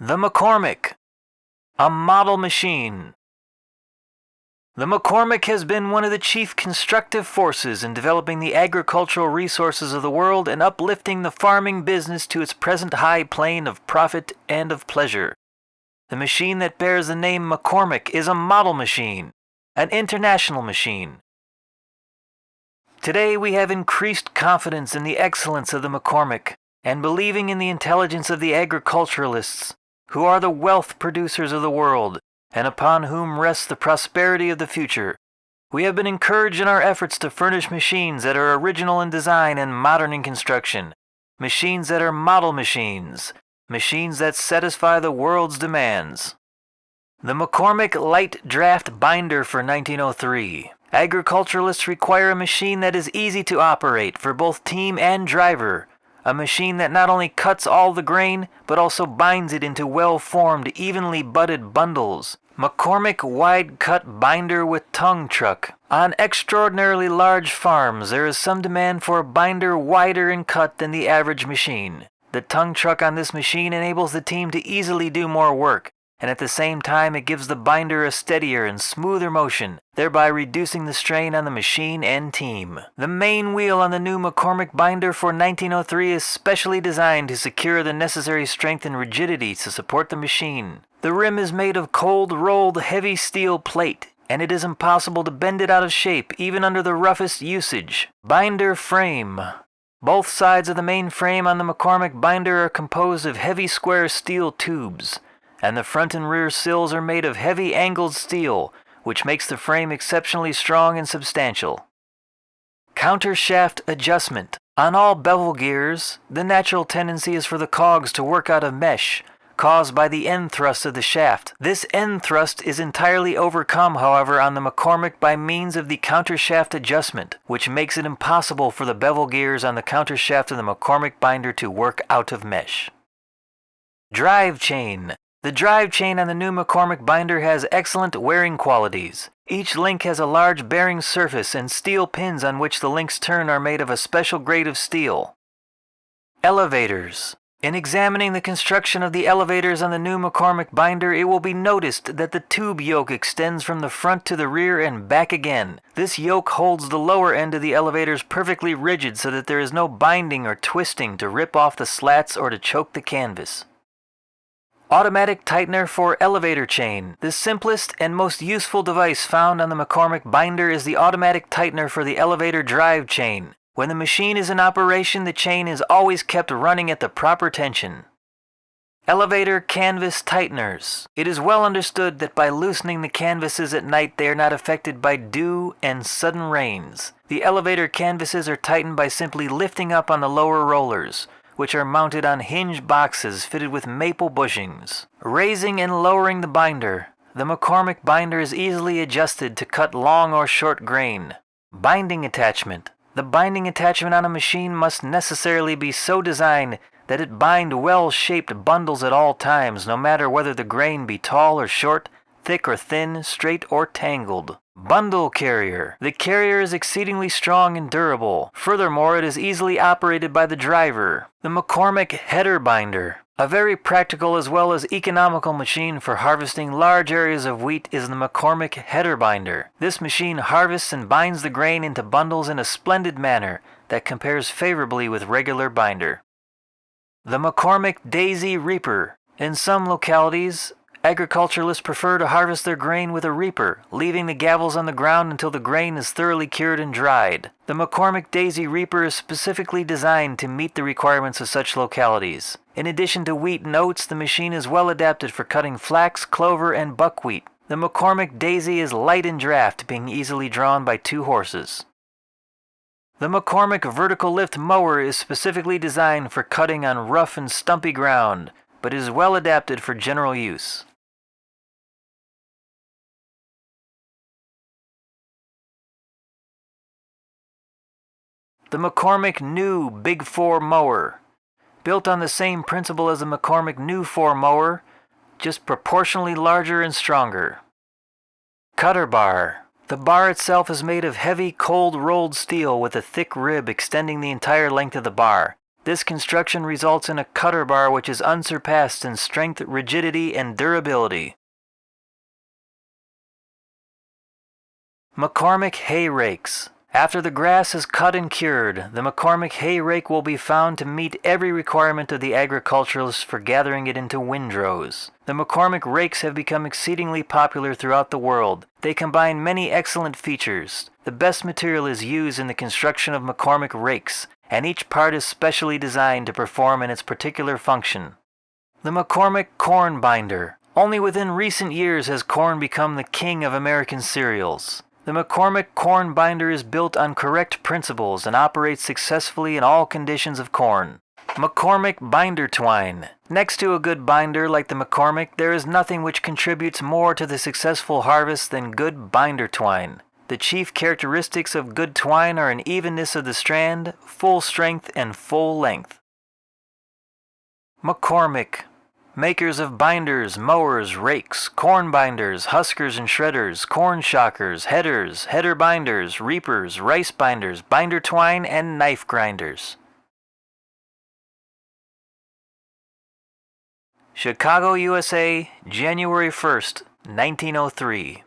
The McCormick, a model machine. The McCormick has been one of the chief constructive forces in developing the agricultural resources of the world and uplifting the farming business to its present high plane of profit and of pleasure. The machine that bears the name McCormick is a model machine, an international machine. Today we have increased confidence in the excellence of the McCormick and believing in the intelligence of the agriculturalists, who are the wealth producers of the world, and upon whom rests the prosperity of the future. We have been encouraged in our efforts to furnish machines that are original in design and modern in construction, machines that are model machines, machines that satisfy the world's demands. The McCormick Light Draft Binder for 1903. Agriculturalists require a machine that is easy to operate for both team and driver, a machine that not only cuts all the grain, but also binds it into well-formed, evenly budded bundles. McCormick Wide Cut Binder with Tongue Truck. On extraordinarily large farms, there is some demand for a binder wider in cut than the average machine. The tongue truck on this machine enables the team to easily do more work, and at the same time it gives the binder a steadier and smoother motion, thereby reducing the strain on the machine and team. The main wheel on the new McCormick binder for 1903 is specially designed to secure the necessary strength and rigidity to support the machine. The rim is made of cold rolled heavy steel plate, and it is impossible to bend it out of shape even under the roughest usage. Binder frame. Both sides of the main frame on the McCormick binder are composed of heavy square steel tubes, and the front and rear sills are made of heavy angled steel, which makes the frame exceptionally strong and substantial. Countershaft adjustment. On all bevel gears, the natural tendency is for the cogs to work out of mesh, caused by the end thrust of the shaft. This end thrust is entirely overcome, however, on the McCormick by means of the countershaft adjustment, which makes it impossible for the bevel gears on the countershaft of the McCormick binder to work out of mesh. Drive chain. The drive chain on the new McCormick binder has excellent wearing qualities. Each link has a large bearing surface, and steel pins on which the links turn are made of a special grade of steel. Elevators. In examining the construction of the elevators on the new McCormick binder, it will be noticed that the tube yoke extends from the front to the rear and back again. This yoke holds the lower end of the elevators perfectly rigid so that there is no binding or twisting to rip off the slats or to choke the canvas. Automatic tightener for elevator chain. The simplest and most useful device found on the McCormick binder is the automatic tightener for the elevator drive chain. When the machine is in operation, the chain is always kept running at the proper tension. Elevator canvas tighteners. It is well understood that by loosening the canvases at night they are not affected by dew and sudden rains. The elevator canvases are tightened by simply lifting up on the lower rollers, which are mounted on hinge boxes fitted with maple bushings. Raising and lowering the binder. The McCormick binder is easily adjusted to cut long or short grain. Binding attachment. The binding attachment on a machine must necessarily be so designed that it bind well-shaped bundles at all times, no matter whether the grain be tall or short, thick or thin, straight or tangled. Bundle carrier. The carrier is exceedingly strong and durable. Furthermore, it is easily operated by the driver. The McCormick header binder. A very practical as well as economical machine for harvesting large areas of wheat is the McCormick header binder. This machine harvests and binds the grain into bundles in a splendid manner that compares favorably with regular binder. The McCormick Daisy Reaper. In some localities, agriculturalists prefer to harvest their grain with a reaper, leaving the gavels on the ground until the grain is thoroughly cured and dried. The McCormick Daisy Reaper is specifically designed to meet the requirements of such localities. In addition to wheat and oats, the machine is well adapted for cutting flax, clover, and buckwheat. The McCormick Daisy is light in draft, being easily drawn by 2 horses. The McCormick Vertical Lift Mower is specifically designed for cutting on rough and stumpy ground, but is well adapted for general use. The McCormick New Big 4 Mower. Built on the same principle as the McCormick New 4 mower, just proportionally larger and stronger. Cutter bar. The bar itself is made of heavy, cold rolled steel with a thick rib extending the entire length of the bar. This construction results in a cutter bar which is unsurpassed in strength, rigidity, and durability. McCormick hay rakes. After the grass is cut and cured, the McCormick hay rake will be found to meet every requirement of the agriculturalist for gathering it into windrows. The McCormick rakes have become exceedingly popular throughout the world. They combine many excellent features. The best material is used in the construction of McCormick rakes, and each part is specially designed to perform in its particular function. The McCormick corn binder. Only within recent years has corn become the king of American cereals. The McCormick corn binder is built on correct principles and operates successfully in all conditions of corn. McCormick binder twine. Next to a good binder like the McCormick, there is nothing which contributes more to the successful harvest than good binder twine. The chief characteristics of good twine are an evenness of the strand, full strength, and full length. McCormick. Makers of binders, mowers, rakes, corn binders, huskers and shredders, corn shockers, headers, header binders, reapers, rice binders, binder twine, and knife grinders. Chicago, USA, January 1st, 1903.